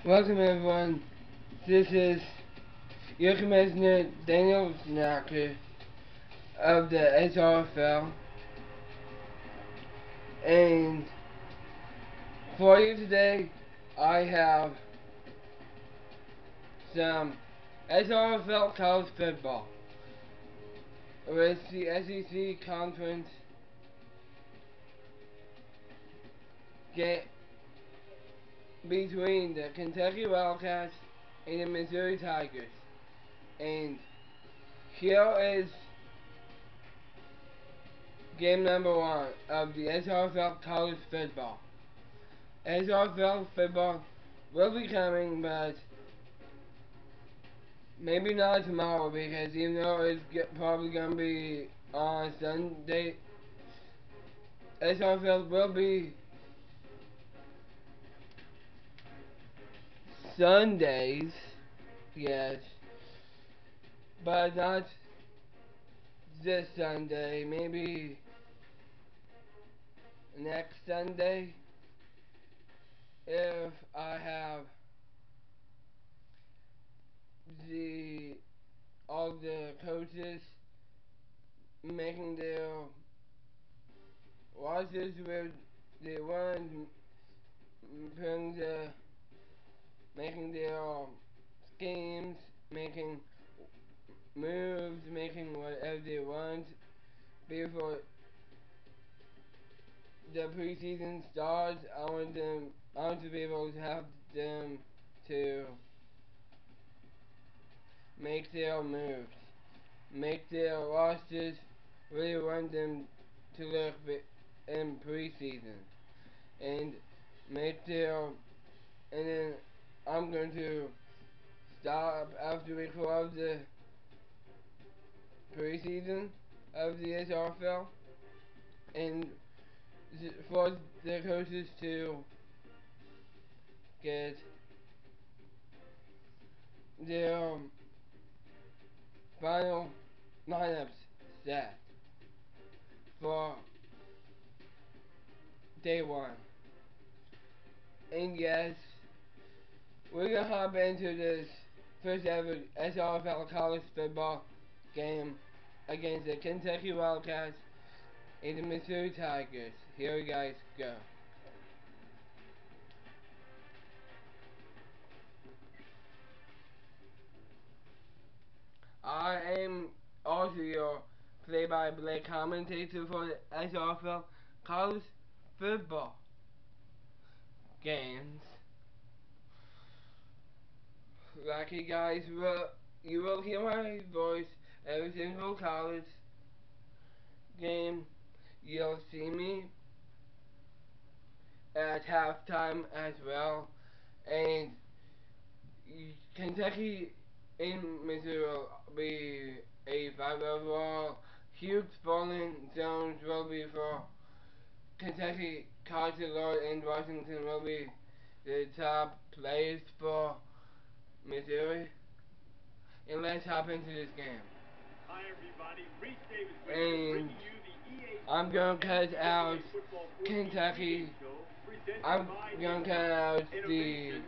Welcome everyone. This is your Commissioner Daniel Snacker of the SRFL, and for you today I have some SRFL college football with the SEC conference game between the Kentucky Wildcats and the Missouri Tigers. And here is game number 1 of the SRFL college football. SRFL football will be coming, but maybe not tomorrow, because even though it's probably going to be on Sunday, SRFL will be Sundays, yes, but not this Sunday, maybe next Sunday, if I have all the coaches making their watches with the ones making their schemes, making moves, making whatever they want before the preseason starts. I want to be able to have them to make their moves, make their rosters. Really want them to look in preseason and make their, and then I'm going to stop after we close the preseason of the SRFL, and for the coaches to get their final lineups set for day 1. And yes, we're gonna hop into this first ever SRFL college football game against the Kentucky Wildcats and the Missouri Tigers. Here we guys go. I am also your play-by-play commentator for the SRFL college football games. Lucky guys, you will hear my voice every single college game. You'll see me at halftime as well, and Kentucky and Missouri will be a 5 overall. Huge falling zones will be for Kentucky. Carter Lord and Washington will be the top players for Missouri. And let's hop into this game. Hi everybody, Reese Davis And bringing you the EA I'm going to cut out Kentucky. I'm going to cut out the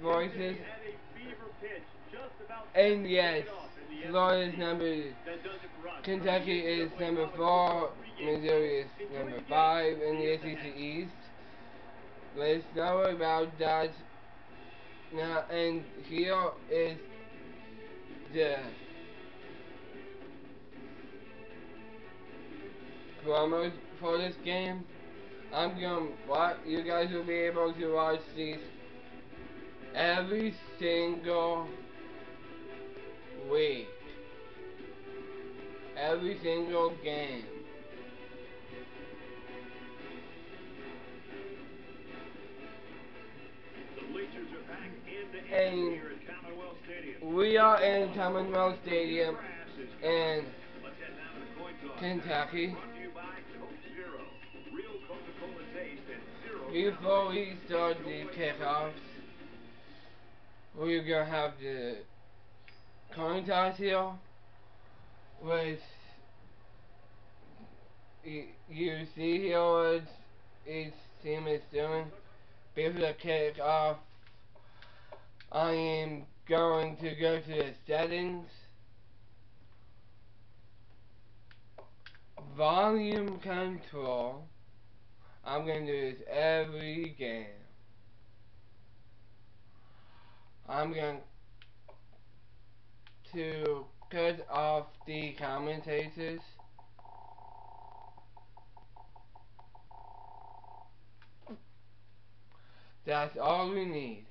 voices. And yes, Florida's number, Kentucky is number 4, Missouri is number 5 in the SEC East. Let's not worry about that. Now, and here is the promos for this game. You guys will be able to watch these every single week. Every single game. The bleachers are packed end to And end here at Commonwealth Stadium. we are in Commonwealth Stadium in Kentucky. Before we start the kickoffs, we're gonna have the coin toss here, which you see here what each team is doing. before the kickoff, I am going to go to the settings, volume control. I'm going to do this every game. I'm going to cut off the commentators. That's all we need.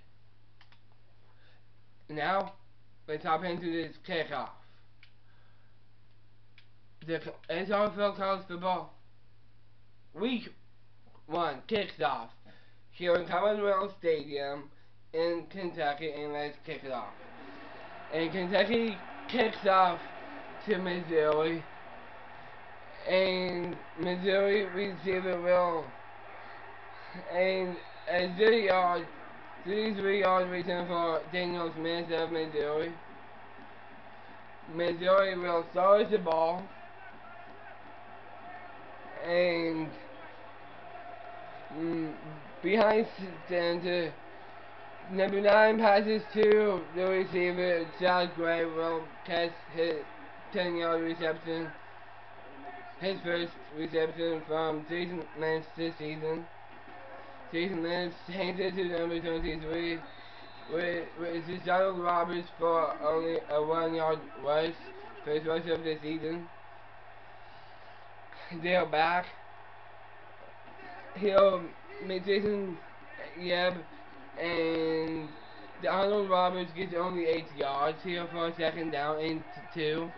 Now, let's hop into this kickoff. The SRFL College Football Week 1 kicks off here in Commonwealth Stadium in Kentucky, and let's kick it off. And Kentucky kicks off to Missouri, and Missouri receiver will, and a 33-yard return for Daniel Smith of Missouri. Missouri will start the ball, and behind center, number 9 passes to the receiver. Josh Gray will catch his 10-yard reception. His first reception from Jason Lynch this season. Jason Lynch hands it to number 23, with Donald Roberts for only a 1-yard rush. First rush of the season. They're back. He'll make Jason Yeb, and Donald Roberts gets only 8 yards here for a second down and 2.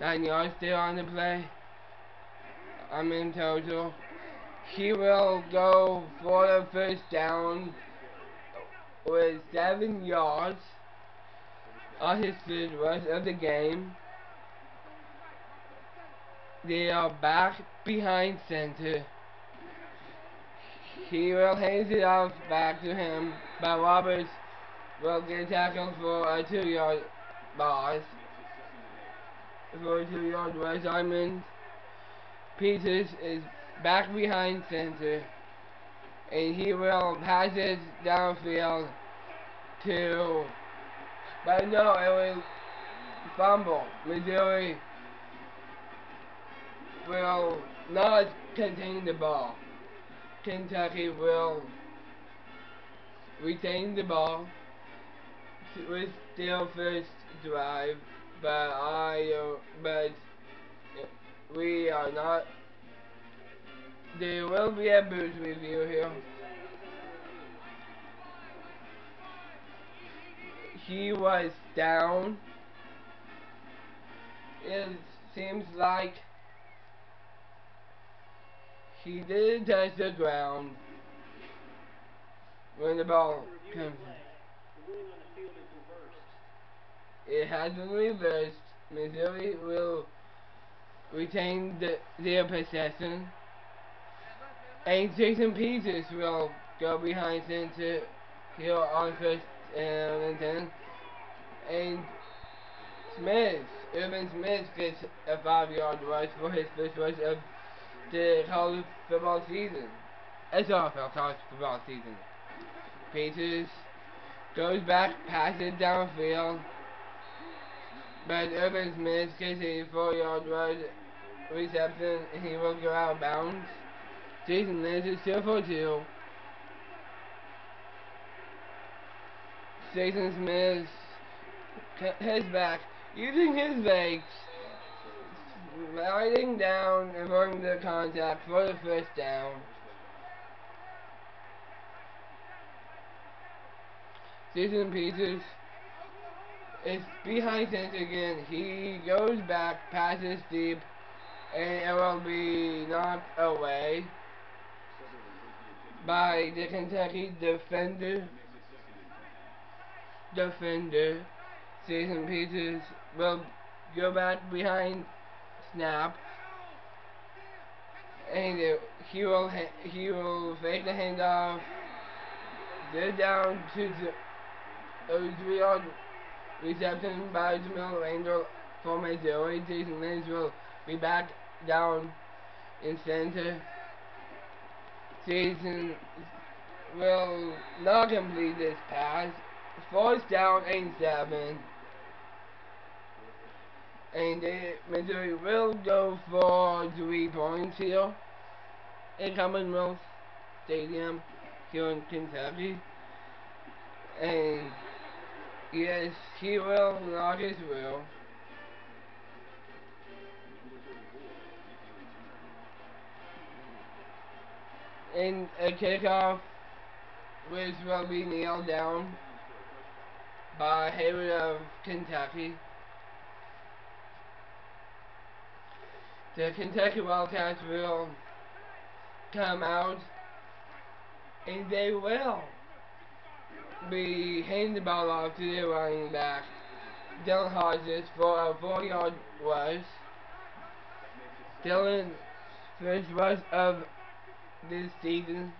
9 yards still on the play. I'm in total. He will go for the first down with 7 yards on his first rush of the game. They are back behind center. He will hand it off back to him, but Roberts will get tackled for a 2-yard loss. For a 2-yard rush. Simon Peters is back behind center, and he will pass it downfield to, but no, it will fumble. Missouri will not contain the ball. Kentucky will retain the ball with their first drive, but we are not. There will be a boost review here. He was down. It seems like he didn't touch the ground when the ball comes. It has been reversed. Missouri will retain their possession, and Jason Peters will go behind center here on first and 10. And Urban Smith gets a 5-yard rush for his first rush of the college football season. SRFL college football season. Peters goes back, passes downfield, but Urban Smith gets a 4-yard rush reception, and he will go out of bounds. Jason Lynch is still for 2. Jason Smith heads back, using his legs, sliding down and avoiding the contact for the first down. Jason Peters is behind center again. He goes back, passes deep, and it will be knocked away by the Kentucky defender. Jason Peters will go back behind snap, and he will fake the handoff. They're down to a 3-yard reception by Jamil Randall for Missouri. Jason Lynch will be back down in center. Jason will not complete this pass. Fourth down and 7. And Missouri will go for 3 points here in Commonwealth Stadium here in Kentucky. And yes, he will knock his will. And a kickoff which will be nailed down by Hayward of Kentucky. The Kentucky Wildcats will come out and they will be handing the ball off to their running back, Dylan Hodges, for a 4-yard rush. Dylan's first rush of this season.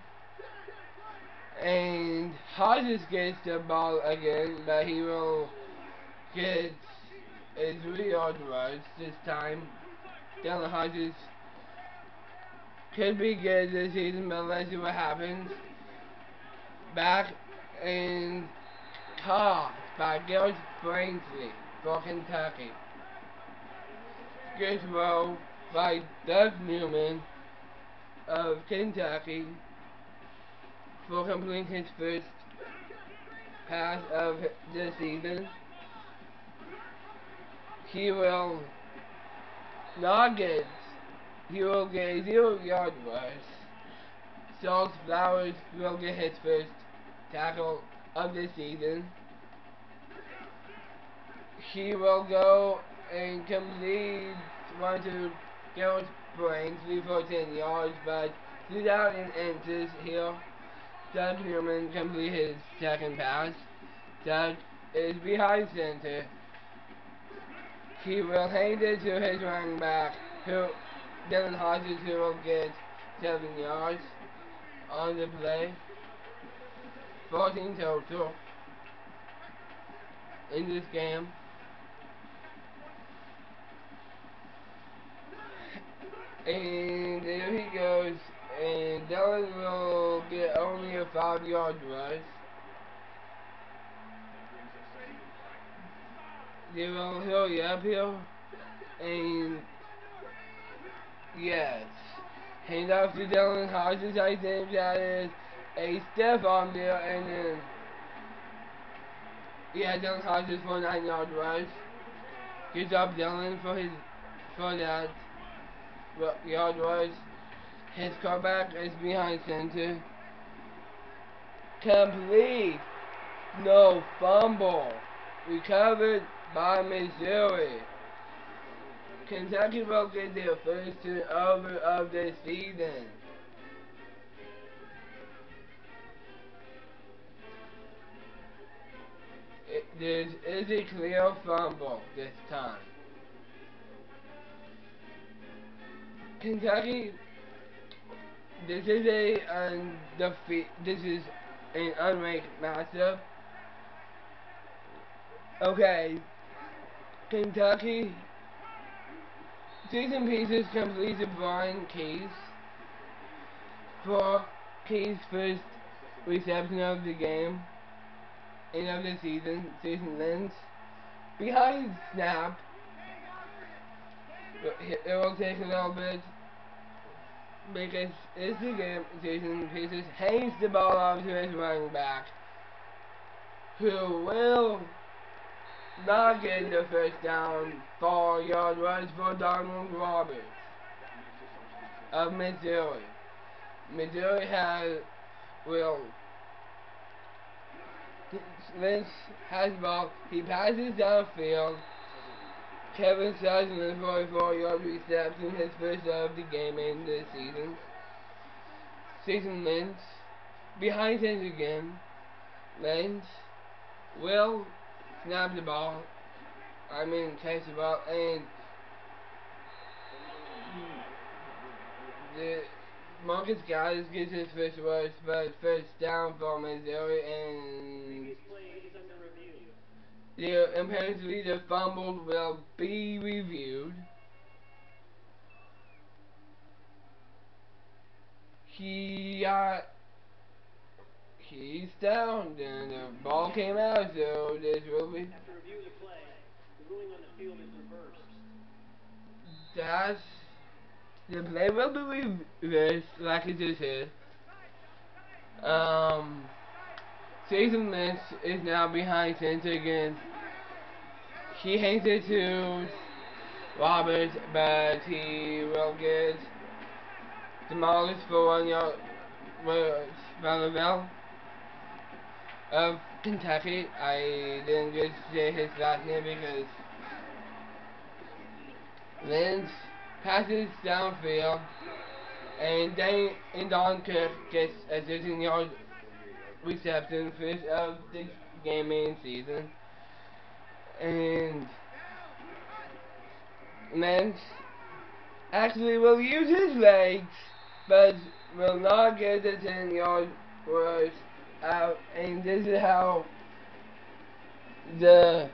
And Hodges gets the ball again, but he will get a 3-yard rush this time. Dylan Hodges could be good this season, but let's see what happens. Back and caught by Garrett Brainsley for Kentucky. Good throw by Doug Newman of Kentucky for completing his first pass of the season. He will not get, he will get a 0-yard rush. Charles Flowers will get his first tackle of the season. He will go and complete one to Garrett Brainsley for 10 yards, but 2,000 inches here. Doug Newman complete his second pass. Doug is behind center. He will hand it to his running back, Dylan Hodges, who will get 7 yards on the play. 14 total in this game. And there he goes. And Dylan will get only a 5-yard rush. They will hurry up here. And yes. Hand off to Dylan Hodges. I think that is a step on there. And then yeah, Dylan Hodges for a 9-yard rush. Good job, Dylan, for that yard rush. His quarterback is behind center. Complete. No fumble. Recovered by Missouri. Kentucky will get their first turnover of the season. There is a clear fumble this time. Kentucky, this is an unranked matchup. Okay, Kentucky, Jason Pieces completes Brian Case for Case's first reception of the game and of the season. Jason Lynch behind snap. It will take a little bit because it's the game. Jason Pieces hands the ball off to his running back, who will not get the first down. 4-yard rush for Donald Roberts of Missouri. Missouri Lynch has the ball. He passes downfield. Kevin Sutherland for a 4-yard reception, his first of the game in this season. Jason Lynch behind him again. Lynch will snap the ball. Catch the ball, and the Marcus Gallus gets his first rush, but first down for Missouri, and apparently the fumble will be reviewed. he's down. Then the ball came out, so this will be. After review of the play, the ruling on the field is reversed. That's the play will be reversed, like it just is. Jason Lynch is now behind center again. He hangs it to Roberts, but he will get demolished for 1 yard. SRFL of Kentucky. I didn't just say his last name because Lynch passes downfield, and Don Kirk gets a 13-yard reception, first of the game in season. And Lynch actually will use his legs, but will not get the 10-yard rush out. And this is how the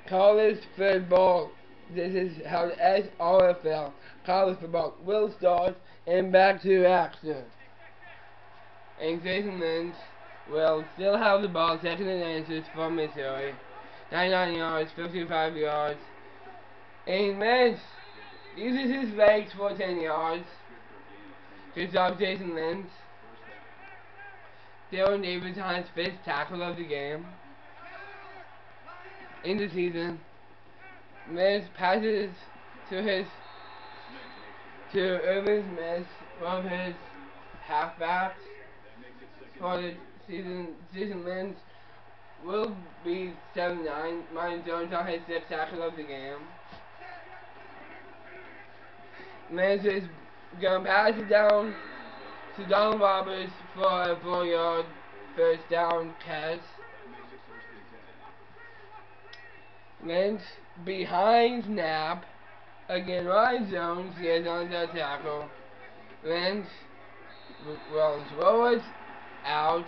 college football, this is how the SRFL, college football, will start and back to action. And Jason Lynch will still have the ball, second and answers from Missouri. 99 yards, 55 yards. And Lynch uses his legs for 10 yards. Good job, Jason Lynch. Dylan Davis on his fifth tackle of the game. In the season, Lynch passes to Irvin Smith, one of his halfbacks for the season. Jason Lynch will be 7-9. Ryan Jones on his sixth tackle of the game. Lynch is gonna pass it down to Donald Roberts for a 4-yard first down catch. Lynch behind snap. Again, Ryan Jones gets on the tackle. Lynch will throw it out.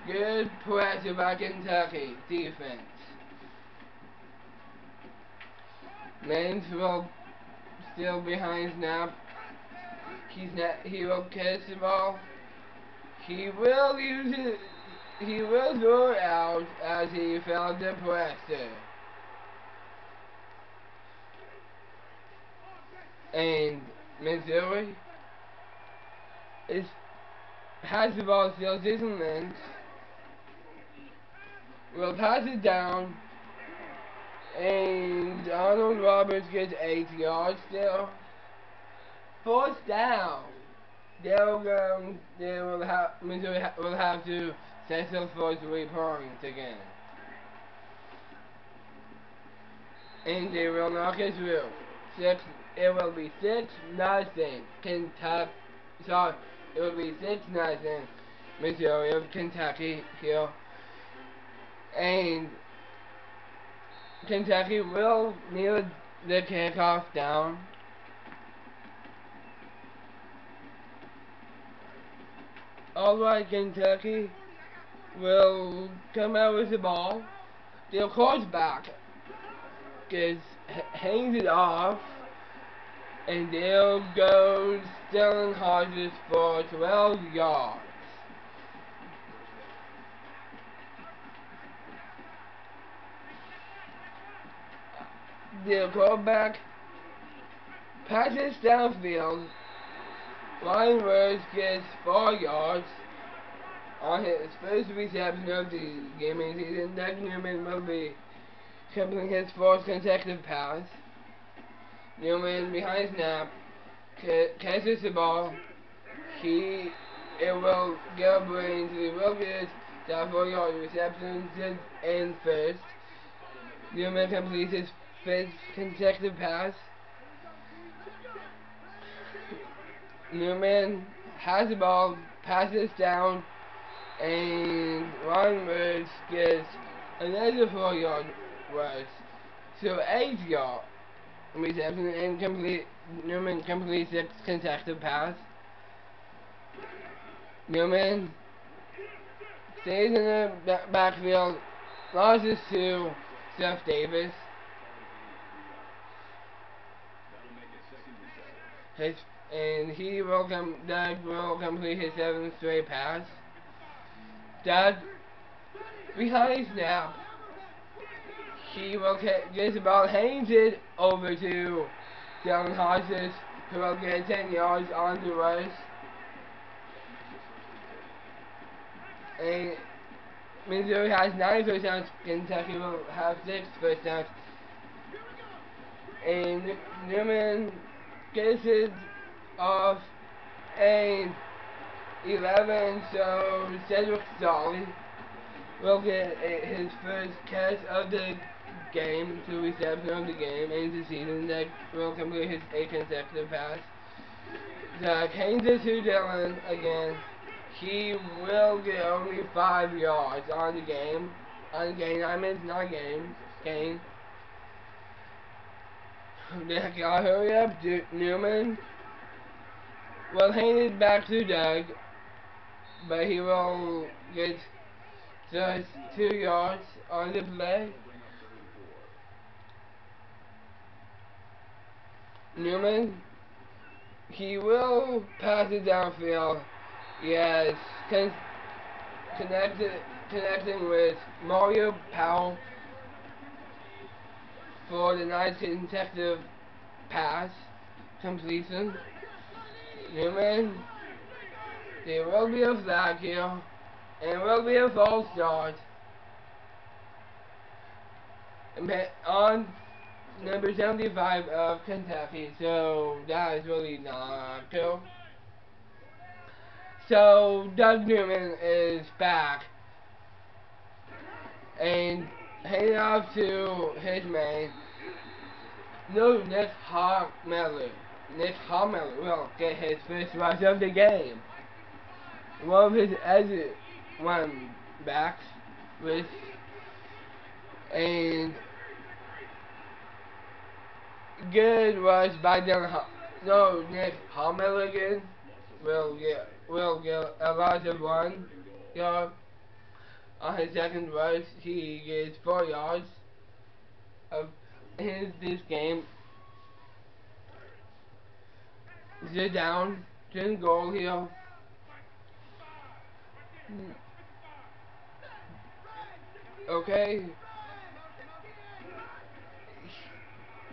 Good pressure by Kentucky defense. Lynch will still behind snap. He will catch the ball. He will use it. He will throw it out as he felt the pressure. And Missouri has the ball still. Jason Lynch will pass it down, and Donald Roberts gets 8 yards still. Fourth down. Missouri will have to settle for 3 points again. And they will not get through. It will be 6-0. Kentucky. Sorry, it will be 6-0. Missouri of Kentucky here. And Kentucky will kneel the kickoff down. Alright, Kentucky will come out with the ball. Their quarterback hangs it off, and there goes Sterling Hodges for 12 yards. The quarterback passes downfield. Ryan Rose gets 4 yards on his first reception of the game in season. Doug Newman will be completing his fourth consecutive pass. Newman behind snap catches the ball. It will go into the Wilkes down 4-yard reception and first. Newman completes his fifth consecutive pass. Newman has the ball, passes down, and Ryan Rhodes gets another 4-yard rush. So 8-yard reception and Newman completes 6 consecutive pass. Newman stays in the backfield, loses to Steph Davis. Doug will complete his 7th straight pass. Doug, behind snap, he will get the ball, hands it over to Jalen Hodges, who will get 10 yards on the rush. And Missouri has 9 first downs, Kentucky will have 6 first downs. And Newman gets it off and 11, so Cedric Solly will get his first catch of the game, 2 reception of the game, and the season that will complete his 8th consecutive pass. The Kansas to Dylan again. He will get only 5 yards on the game. On the game, I mean not game. Game. They gotta hurry up, Newman. Well, hand it back to Doug, but he will get just 2 yards on the play. Newman, he will pass it downfield. Yes, connecting with Mario Powell for the 9th consecutive pass completion. Newman, there will be a flag here, and will be a false start on number 75 of Kentucky, so that is really not cool. So Doug Newman is back and heading off to his man. No, Nick Hogmeller. Nick Hogmeller will get his first rush of the game. One of his edge one backs with and good rush by Nick Hogmeller again will get a rush of 1 yard. On his second rush, he gets 4 yards of this game. Sit down, turn goal here. Okay.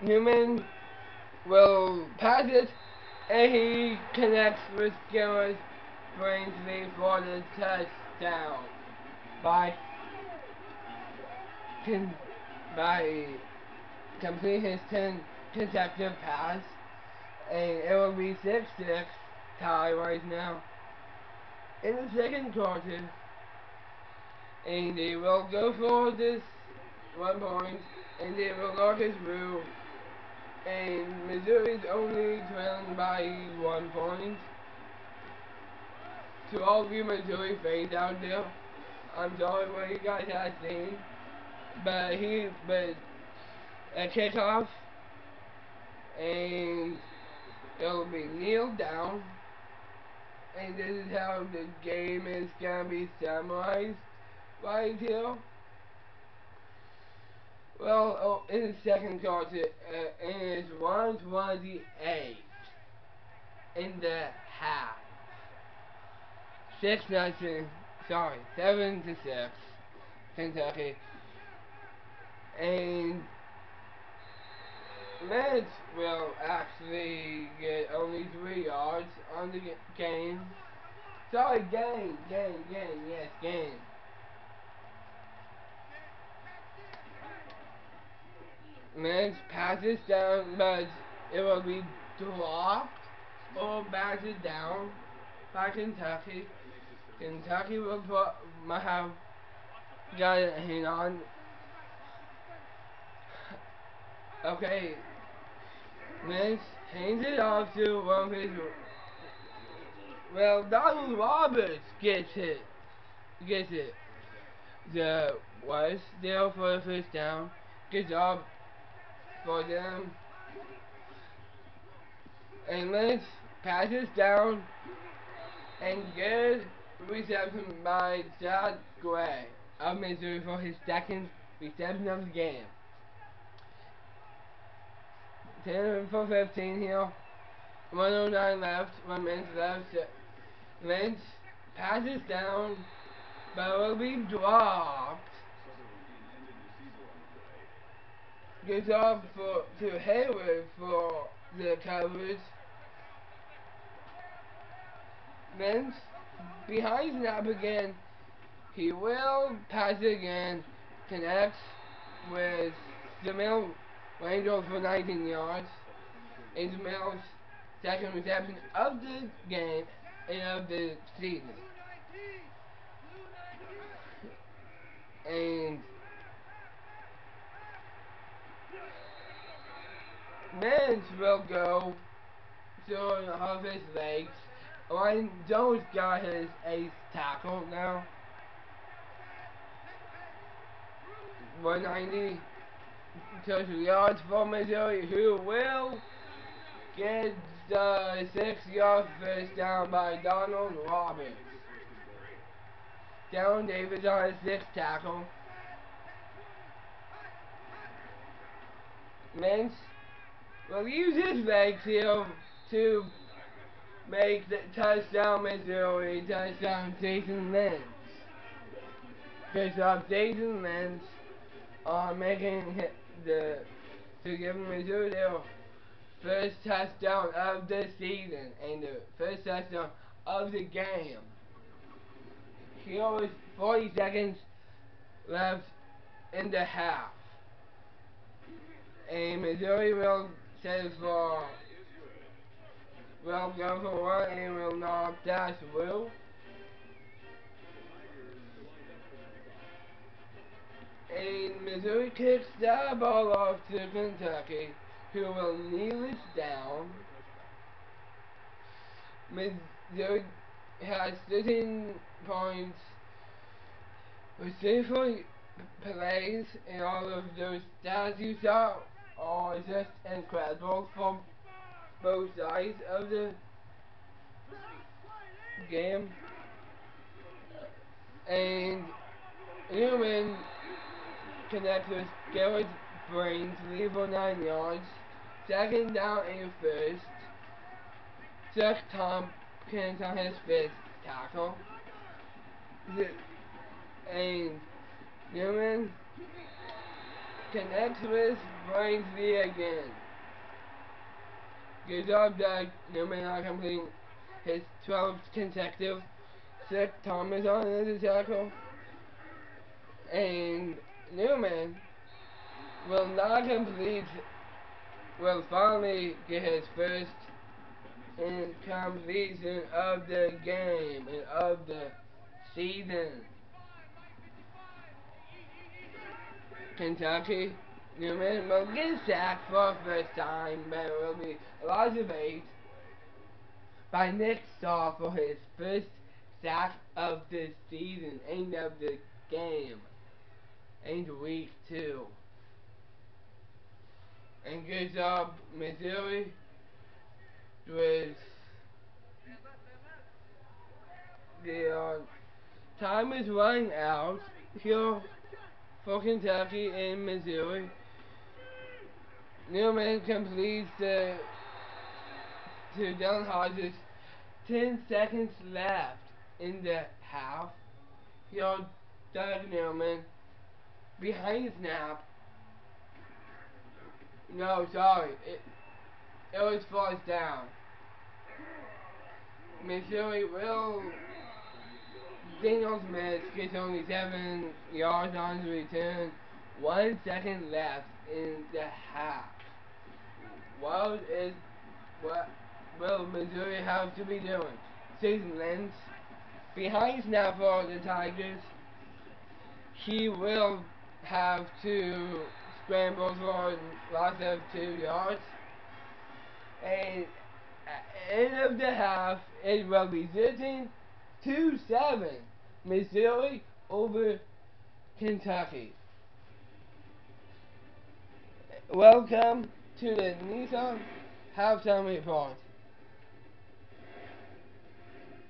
Newman will pass it, and he connects with Garrett Brainsley for the touchdown by completing his 10 consecutive pass, and it will be 6-6 tie right now in the second quarter, and they will go for this 1 point, and they will lock his through, and Missouri's only trailing by 1 point. To all of you Missouri fans out there, I'm sorry what you guys have seen, but a kickoff, and it'll be kneeled down, and this is how the game is gonna be summarized right here. Well, in the second quarter, it is 128 in the half. 7-6, Kentucky. And Mets will actually get only 3 yards on the game. Sorry, game, yes, game. Mets passes down, but it will be dropped or batted down by Kentucky. Kentucky will might have got it hang on. Okay, Mets hands it off to one of his. Well, Donald Roberts gets it. The was there for the first down. Good job for them. And Lynch passes down and good reception by Chad Gray of Missouri for his second reception of the game. 10 for 15 here. 109 left. 1 minute left. Lynch passes down but will be dropped. Gets off to Hayward for the coverage. Then behind snap again. He will pass it again. Connects with Jamil Rangel for 19 yards. And Jamil's second reception of the game and of the season. And Mans will go to his legs. Ryan Jones got his ace tackle now. 190 total yards for Missouri, who will get the 6-yard first down by Donald Roberts. Down Davis on his sixth tackle. Mintz will use his legs here to make the touchdown Missouri, touchdown Jason Lynch. First off, Jason Lynch making to give Missouri their first touchdown of the season and the first touchdown of the game. Here was 40 seconds left in the half. And Missouri will settle will go for one and will not dash through. And Missouri kicks that ball off to Kentucky, who will kneel it down. Missouri has 13 points with 3 plays, and all of those stats you saw are just incredible from both sides of the game. And Newman connects with Garrett Brains, leave for 9 yards. Second down and first. Chuck Tompkins on his fifth tackle. And Newman connects with Brainsley again. Good job, Doug. Newman not completing his 12th consecutive. Chuck Thomas on his tackle. And Newman will not complete, will finally get his first incompletion of the game and of the season. Kentucky, Newman will get sacked for the first time, but it will be a lot of debate by Nick Starr for his first sack of the season and of the game and week 2. And good job, Missouri, with the time is running out here for Kentucky and Missouri. Newman completes to Dylan Hodges. 10 seconds left in the half. Here, Doug Newman behind the snap. No, sorry. It was first down. Missouri will. Daniel Smith gets only 7 yards on the return. 1 second left in the half. What will Missouri have to be doing? Jason Lynch behind snap for the Tigers. He will have to scramble for loss of 2 yards. And at the end of the half, it will be 13-7. Missouri over Kentucky. Welcome to the Nissan halftime report.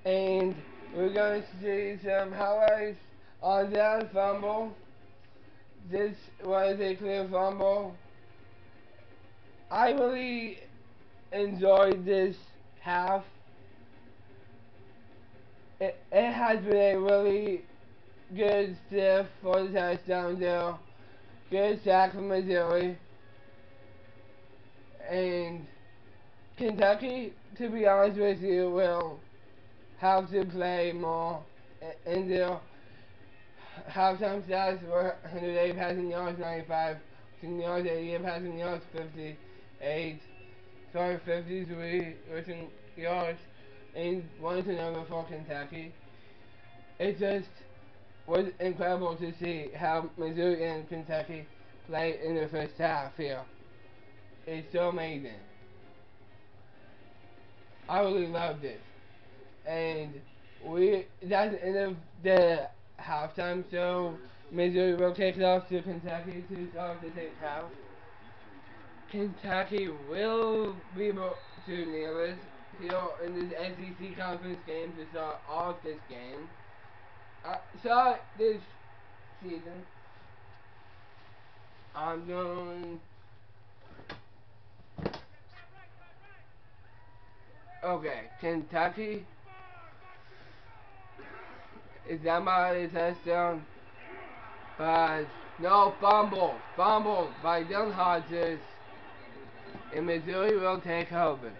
And we're going to see some highlights on that fumble. This was a clear fumble. I really enjoyed this half. It has been a really good stiff for the touchdown there. Good sack from Missouri. And Kentucky, to be honest with you, will have to play more in their halftime stats were 108 passing yards, 95 passing yards, 88 passing yards, 53 rushing yards, and one turnover for Kentucky. It just was incredible to see how Missouri and Kentucky played in the first half here. It's so amazing. I really loved it. And that's the end of the halftime, so Missouri will take it off to Kentucky to start the second half. Kentucky will be able to nail it here in this SEC conference game to start off this game. Start this season. I'm going. Okay, Kentucky is that my touchdown? But no, fumbled by Dylan Hodges, and Missouri will take over.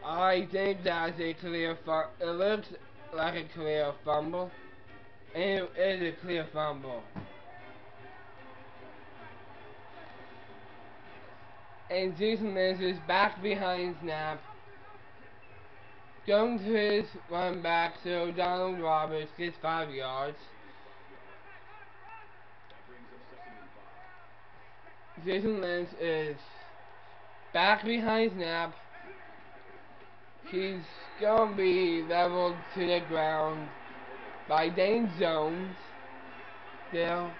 I think that's a clear it looks like a clear fumble. And it is a clear fumble. And Jason Lynch is back behind snap. Going to his run back, so Donald Roberts gets 5 yards. Jason Lynch is back behind snap. He's going to be leveled to the ground by Dane Jones. There.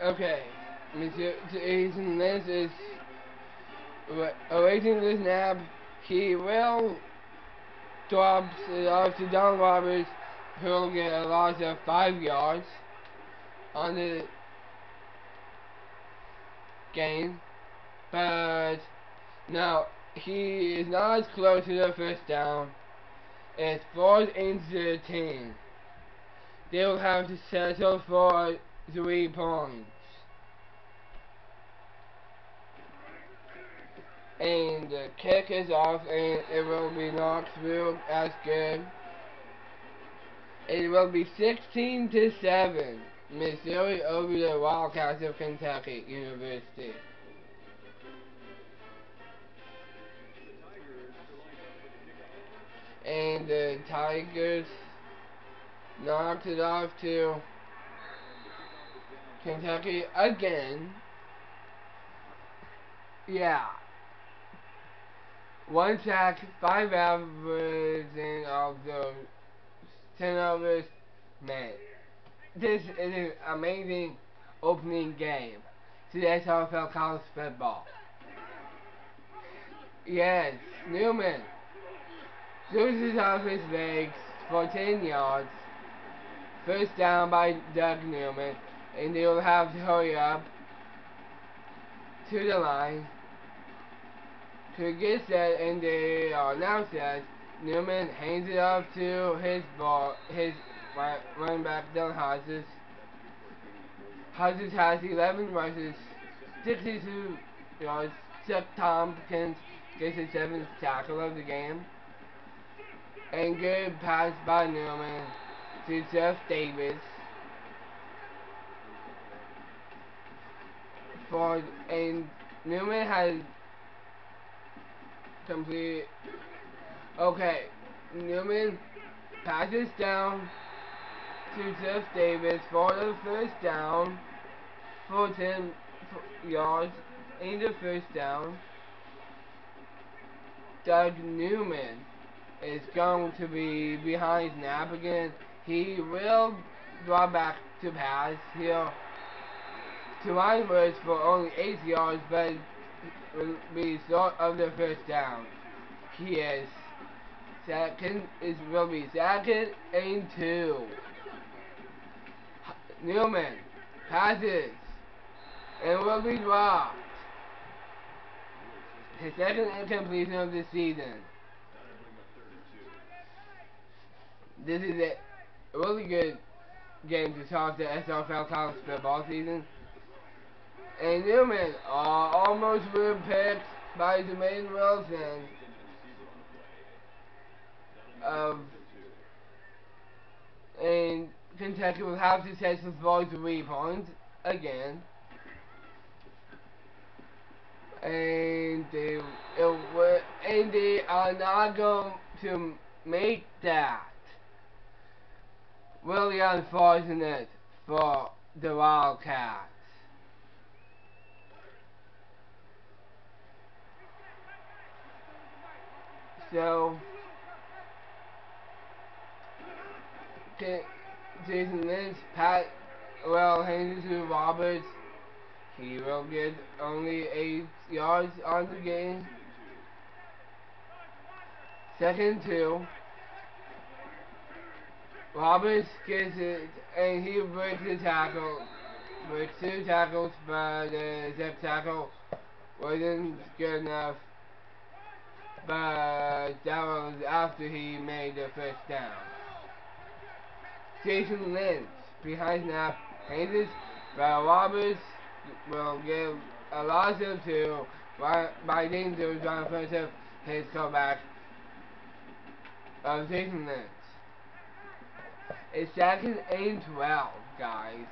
Okay. Jason Lynch is awaiting the snap. He will drop it off to Don Roberts, who will get a loss of 5 yards on the game. But now he is not as close to the first down. It's 4th and 13. They will have to settle for 3 points. And the kick is off, and it will be knocked through as good. It will be 16-7. Missouri over the Wildcats of Kentucky University. And the Tigers knocked it off to Kentucky again. Yeah. 1 sack, 5 averaging of those turnovers. Man, this is an amazing opening game to the SRFL college football. Yes, Newman loses off his legs for 10 yards. First down by Doug Newman, and they'll have to hurry up to the line to get set, and they are now set. Newman hands it off to his running back, Dylan Hodges. Hodges has 11 rushes, 62 yards. Chuck Tompkins gets his 7th tackle of the game. And good pass by Newman to Jeff Davis. And Newman has complete. Okay, Newman passes down to Jeff Davis for the first down for 10 yards in the first down. Doug Newman is going to be behind snap again. He will draw back to pass here to line words for only 8 yards, but will be short of the first down. He is will be second and 2. Newman passes and will be dropped. His second incompletion of the season. This is a really good game to start the SRFL college football season. And Newman almost were picked by Jermaine Wilson and Kentucky will have to set the ball 3 points again. And they are not going to make that. Really unfortunate for the Wildcats. So, Jason Lynch, hands it to Roberts. He will get only 8 yards on the game. Second 2. Roberts gets it, and he breaks the tackle. Breaks 2 tackles, but the zip tackle wasn't good enough. But that was after he made the first down. Jason Lynch, behind snap, hands it, but Roberts will give a loss of 2 by dangerous on offensive his comeback of Jason Lynch. It's second and 12, guys.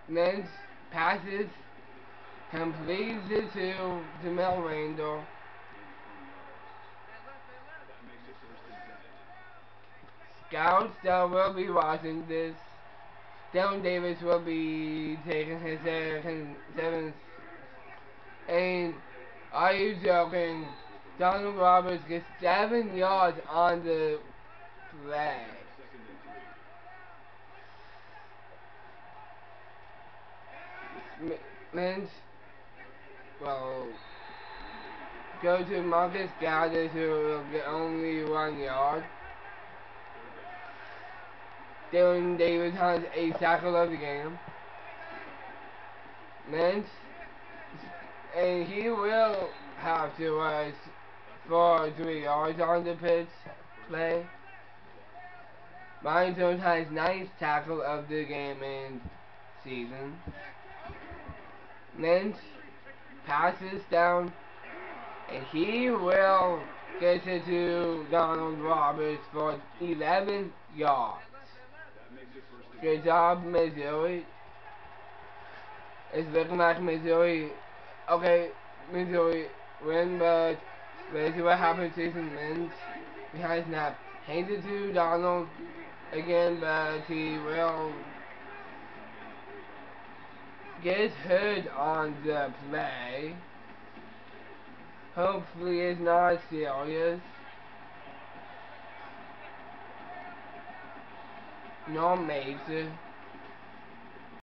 Lynch passes, completes it to Jamel Randall. Scouts that will be watching this. Dylan Davis will be taking his 7th. And are you joking? Donald Roberts gets 7 yards on the play. Lynch will go to Marcus Gaddis, who will get only 1 yard. Dylan Davis has a tackle of the game. Lynch, and he will have to rush for 3 yards on the pitch play. Ryan Jones has 9th tackle of the game and season. Lynch passes down, and he will get it to Donald Roberts for 11 yards. Good job, Missouri. It's looking like Missouri. Okay, Missouri win, but let's see what happens. Jason Lynch behind snap, hands it to Donald again, but he will get hurt on the play. Hopefully it's not serious. No major.